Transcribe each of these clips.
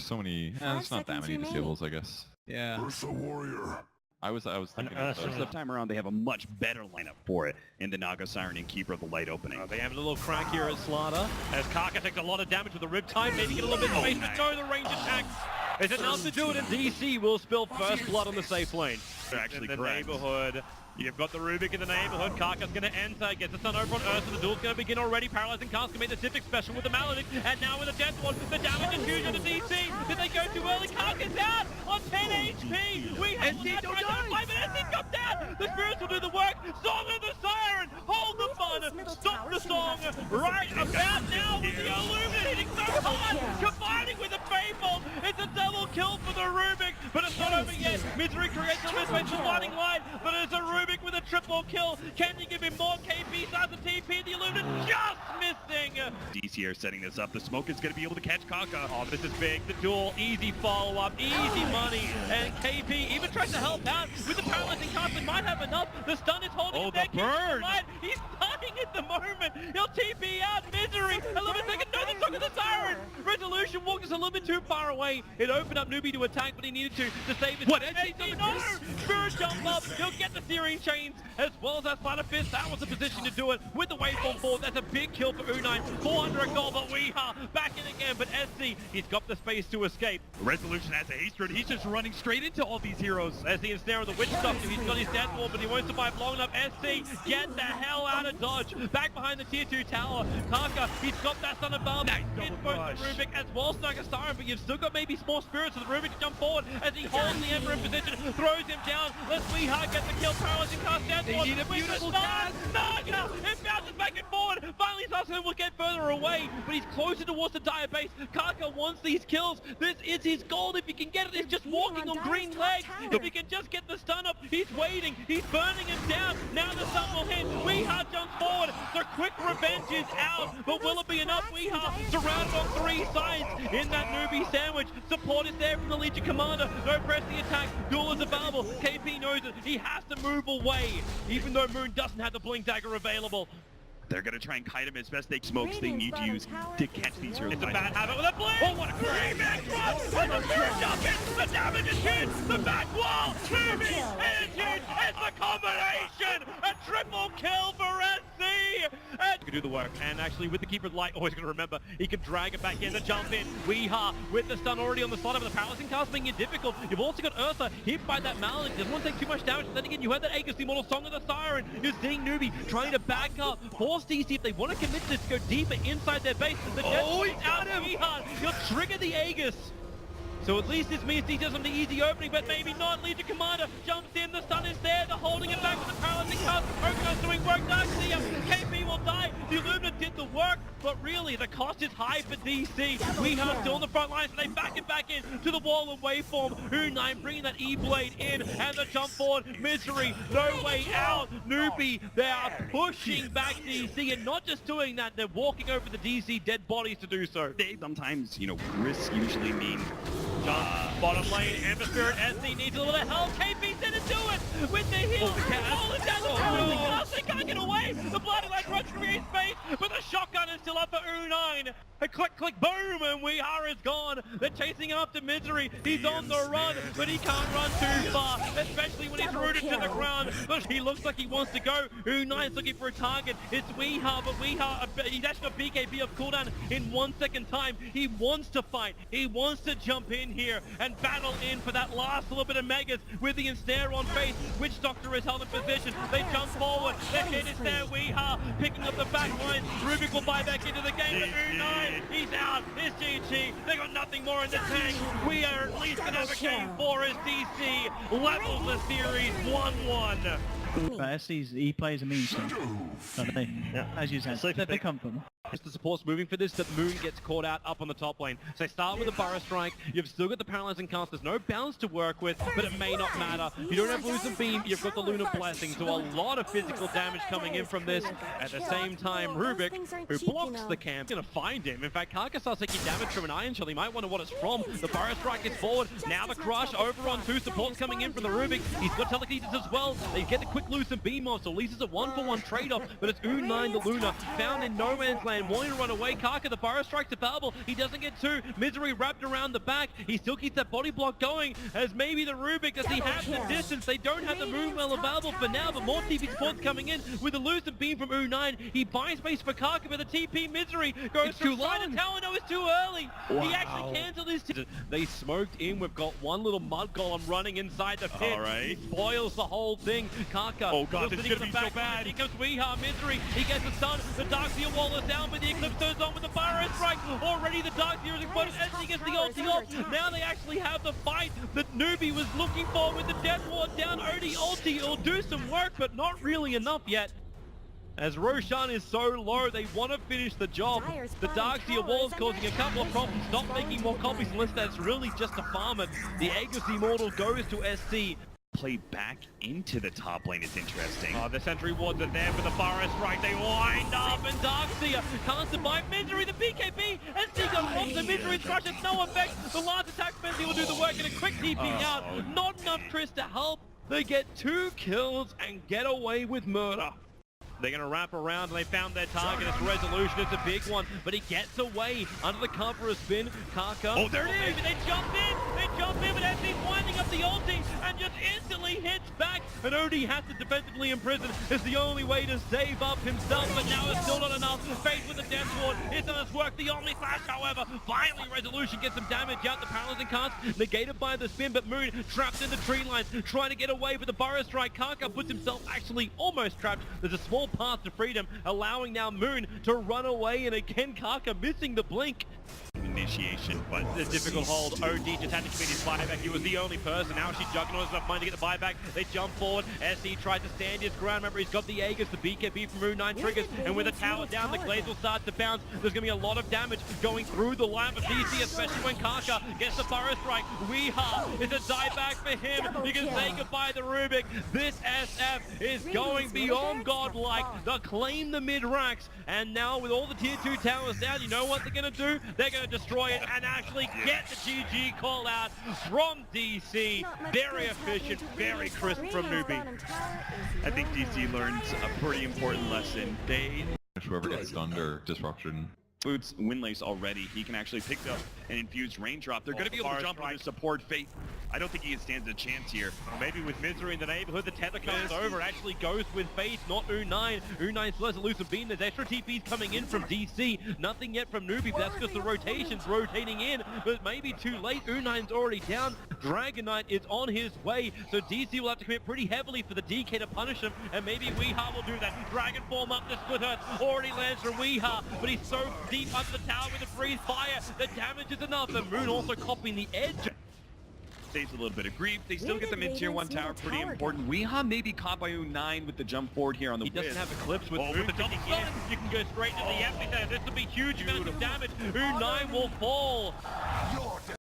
so many. There's not that many disables, I guess. Yeah. Ursa Warrior. I was thinking This time around, they have a much better lineup for it in the Naga, Siren, and Keeper of the Light opening. They have a little crack here at Slaughter, as Kaka takes a lot of damage with the Riptide, maybe get a little bit of space, but no, the range attack is enough to do it, and DC will spill first blood on the safe lane. They're actually in the correct. neighborhood. You've got the Rubik in the neighborhood. Kaka's going to enter, gets the stun over on Ursa. The duel's going to begin already. Paralyzing Cast can make the Civic special with the Maledict. And now with the Death One, the damage is huge on the DC. Did they go too early? Kaka's out on 10 HP. We have SC don't die, but SC comes down. The Spirits will do the work. Song of the Siren. Hold the fun. Stop the song. Right about now with the Illumina hitting so hard. Combining with the Fable. It's a double kill for the Rubik, but it's not over yet. Misery creates a mismatch for Blinding Light, but it's a Rubik with a triple kill. Can you give him more? KP starts the TP. The Illumina just missing. DC are setting this up. The smoke is going to be able to catch Kaka. Oh, this is big. The duel, easy follow-up, easy money. And KP even tries to help out with the paralyzing cast. He might have enough. The stun is holding him there. The burn! He's stunning at the moment. He'll TP out. Misery. A little bit second. No, the Song of the Siren. Resolution walked us a little bit too far away. It opened up Newbee to attack, but he needed to save his... What? No! Spirit jump up. He'll get the Searing Chains as well as that Slider Fist. That was the position to do it with the waveform forward. That's a big kill for U9. 400 gold, but we are back in again. But SC, he's got the space to escape. Resolution has a haste run. He's just running straight into all these heroes. As the ensnare of the Witch Doctor, he's got his death wall, but he won't survive long enough. SC, get the hell out of dodge. Back behind the tier 2 tower. Kaka, he's got that Son of Balm. Nice It's double both push. the Rubik as well as Naga Siren, but you've still got maybe small spirits for the Rubik to jump forward as he holds the Emperor in position, throws him down. Let's Weehart get the kill. Paralyzing cast down. They need a beautiful cast. Naga, it bounces back and forward. Finally, Sasuke will get further away, but he's closer towards the dire base. Kaka wants these kills. This is his goal. If he can get it, he's just walking on green legs. If he can just get the stun up, he's waiting. He's burning him down. Now the stun will hit. Weehart jumps forward. The quick revenge is out, but will it be enough? Weehart surrounded on 3 sides in that Newbie sandwich. Support is there from the Legion Commander. No press the attack. Duel is available. KP knows it. He has to move away, even though Moon doesn't have the Blink Dagger available. They're going to try and kite him as best they smokes they need to use to catch these heroes. It's a bad habit with a blink! Oh, what a great back drop! And the Spirit jump in! The damage is huge! The back wall! Newbie! And it's huge! It's the combination! A triple kill for SC! And he can do the work. And actually, with the Keeper of the Light, always going to remember, he can drag it back in to jump in. Weehart with the stun already on the slot of the Paralyzing Cast making it difficult. You've also got Ursa hit by that Maledict. Doesn't want to take too much damage. Then again, you had that Aegis Immortal Song of the Siren. You're seeing Newbee trying to back up. Force DC if they want to commit to this, go deeper inside their base. The He's got him! He'll trigger the Aegis. So at least this means he does something easy opening, but maybe not. Legion Commander jumps in, the stun is there, they're holding it back with the Paralyzing Cast. Oko's doing work, Dark Seer, KP will die. The Illumina did the work, but really the cost is high for DC. We are still on the front lines, and they back it back in to the wall of waveform. U9 bringing that E-Blade in, and the jump forward. Misery, no way out. Newbee, they are pushing back DC, and not just doing that, they're walking over the DC dead bodies to do so. They sometimes, risks usually mean... Bottom lane, Ember Spirit, SC needs a little bit of help. KP didn't do it with the heal. Falling down the Paralyzing. They can't get away. The Blinding Light runs creates space, but the shotgun is still up for U9. A click, click, boom, and Weehart is gone. They're chasing after Misery. He's on the run, but he can't run too far, especially when he's rooted to the ground. But he looks like he wants to go. U9's looking for a target. It's Weehart, but Weehart, he's actually got BKB of cooldown in 1 second time. He wants to fight. He wants to jump in here and battle in for that last little bit of megas with the ensnare on face. Witch Doctor is held in position. They jump forward. Their hit is there. Weehart picking up the back line. Rubik will buy back into the game, but U9, he's out. It's GG. They got nothing more in the tank. We are at least going to have a game 4 as DC levels the series 1-1. But SC's, he plays a mean team, don't they? Yeah. As you said, they come from. As the support's moving for this, that Moon gets caught out up on the top lane. So they start with a Burrow Strike. You've still got the Paralyzing Cast. There's no balance to work with, but it may not matter. You don't have Losing Beam. You've got the Lunar Blessing. So a lot of physical damage coming in from this. At the same time, Rubik, who blocks the camp, going to find him. In fact, Kaka starts taking damage from an Iron Shell. He might wonder what it's from. The Burrow Strike is forward. Now the Crush over on 2. Supports coming in from the Rubik. He's got Telekinesis as well. They get the quick Loosen Beam off. So at least it's a 1-for-1 trade-off. But it's U9 the Luna found in no man's land. U9 wanting to run away. Kaka, the Burrow strikes available. He doesn't get two. Misery wrapped around the back. He still keeps that body block going as maybe the Rubik, does he have the distance? They don't have the move well available for now, but more TP supports coming in with a elusive beam from U9. He buys space for Kaka, but the TP Misery goes too side to tower. No, it's too early. Wow. He actually cancelled his They smoked in. We've got one little mud golem running inside the pit. All right. He spoils the whole thing. Kaka. Oh god, this is gonna be so bad. Here comes Weeha, Misery. He gets the stun. The Darkseer wall is down, but the Eclipse goes on with the Burrow strike. Already the Darkseer is exploded as he gets the ulti off. Now they actually have the fight that Newbee was looking for with the Death Ward down. Odie ulti. It'll do some work, but not really enough yet. As Roshan is so low, they want to finish the job. The Darkseer wall is causing a couple of problems. Stop making more copies unless that's really just to farm it. The Aegis Immortal goes to SC. Play back into the top lane is interesting. The sentry wards are there for the Burrow strike. They wind up, and Darkseer can't survive Misery. The BKB, SC goes off, the Misery crush has no effect. The last attack Frenzy will do the work, and a quick TP out. Not enough Triss to help. They get 2 kills and get away with murder. They're going to wrap around, and they found their target. It's Resolution. It's a big one, but he gets away under the cover of spin. Kaka. Oh, there it is. Maybe they jump in. They jump in, but SC's winding up the ulti and just instantly hits back. And Odie has to defensively imprison. It's the only way to save up himself, but now it's still not enough. Faced with the Death Ward. It doesn't work. The Omni Flash, however, finally Resolution gets some damage out. The paralyzing cast negated by the spin, but Moon trapped in the tree lines, trying to get away with the Burrow strike. Kaka puts himself actually almost trapped. There's a small path to freedom, allowing now Moon to run away, and again Kaka missing the blink. Initiation, but the difficult hold. OD just had to commit his buyback. He was the only person. Now she Juggernaut's enough money to get the buyback. They jump forward. SC tries to stand his ground. Remember, he's got the Aegis, the BKB from Rune 9 triggers, and with the tower down, the Glaze will start to bounce. There's going to be a lot of damage going through the line of DC, especially when Kaka gets the Burrow strike. Weeha is a die back for him. You can say goodbye to Rubik. This SF is going beyond godlike. They'll claim the mid-racks, and now with all the tier 2 towers down, you know what they're going to do? They're going to destroy it and actually get the GG call out from DC. Very efficient, very crisp from Newbee. I think DC learns a pretty important lesson. Whoever gets stunned or disruption. Boots Windlace already. He can actually pick up an infused raindrop. They're going to be able to jump on the support Fate. I don't think he stands a chance here. Maybe with Misery in the neighborhood, the tether comes over. It actually goes with Fate, not U9. U9 still has elusive beam. There's extra TPs coming in from DC. Nothing yet from Newbee, but that's just the rotations rotating in. But maybe too late. U9's already down. Dragon Knight is on his way. So DC will have to commit pretty heavily for the DK to punish him. And maybe Weeha will do that. Dragon form up to split her. Already lands from Weeha, but he's so deep under the tower with the freeze fire. The damage is enough. And Moon also copying the edge. Saves a little bit of grief. They still get the mid-tier 1 tower, pretty important. Weeha may be caught by U9 with the jump forward here on the He doesn't have Eclipse with Moon. With the double summon, you can go straight to the epicenter. This will be huge amount of damage. U9 will fall.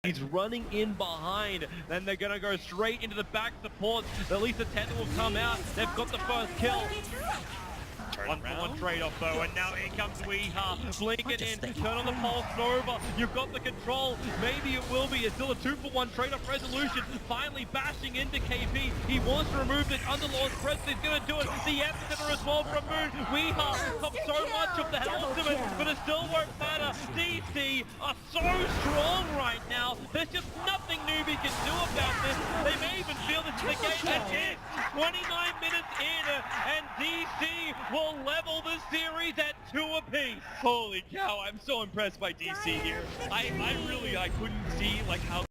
He's running in behind. Then they're going to go straight into the back support. At least the tether will come out. They've got the first kill. 1-for-1 trade-off though, and now in comes Weeha. Blink it in, turn on the pulse Nova. You've got the control. Maybe it will be. It's still a 2-for-1 trade-off Resolution. Finally bashing into KP. He wants to remove this Underlord's presence. He's going to do it. The epicenter as well from Moon. Weeha stopped so much of the ultimate, but it still won't matter. DC are so strong right now. There's just nothing Newbee can do about this. They may even feel this is the game. That's it. 29 minutes in, and DC will level the series at 2 apiece. Holy cow, I'm so impressed by DC here. I couldn't see like how